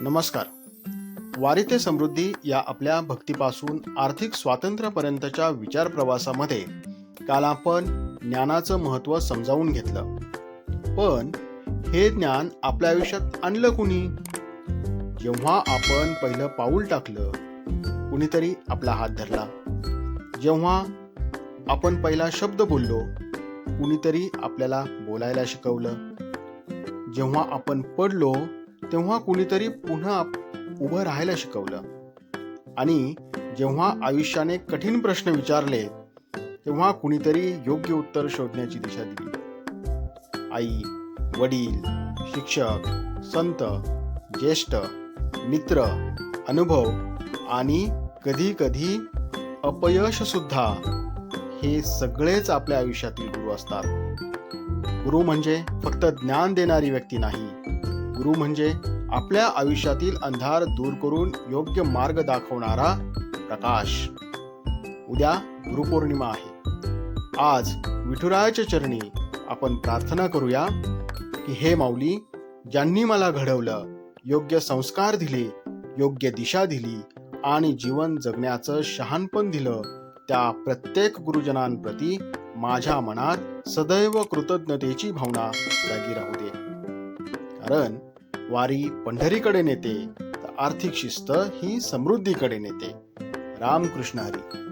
नमस्कार. वारी ते समृद्धी या आपल्या भक्तीपासून आर्थिक स्वातंत्र्यापर्यंतच्या विचार प्रवासामध्ये काल आपण ज्ञानाचं महत्त्व समजावून घेतलं. पण हे ज्ञान आपल्या आयुष्यात आणलं कुणी? जेव्हा आपण पहिलं पाऊल टाकलं, कुणीतरी आपला हात धरला. जेव्हा आपण पहिला शब्द बोललो, कुणीतरी आपल्याला बोलायला शिकवलं. जेव्हा आपण पडलो, तेव्हा कुणीतरी पुन्हा उभं राहायला शिकवलं. आणि जेव्हा आयुष्याने कठीण प्रश्न विचारले, तेव्हा कुणीतरी योग्य उत्तर शोधण्याची दिशा दिली. आई, वडील, शिक्षक, संत, ज्येष्ठ, मित्र, अनुभव आणि कधी कधी अपयश सुद्धा, हे सगळेच आपल्या आयुष्यातील गुरु असतात. गुरु म्हणजे फक्त ज्ञान देणारी व्यक्ती नाही. गुरु म्हणजे आपल्या आयुष्यातील अंधार दूर करून योग्य मार्ग दाखवणारा प्रकाश. उद्या गुरुपौर्णिमा आहे. आज विठुरायाच्या चरणी आपण प्रार्थना करूया की हे माऊली, ज्यांनी मला घडवलं, योग्य संस्कार दिले, योग्य दिशा दिली आणि जीवन जगण्याचं शहाणपण दिलं, त्या प्रत्येक गुरुजनांप्रती माझ्या मनात सदैव कृतज्ञतेची भावना जागी राहू दे. कारण वारी पंढरीकडे नेते, तर आर्थिक शिस्त ही समृद्धीकडे नेते. रामकृष्ण हरी.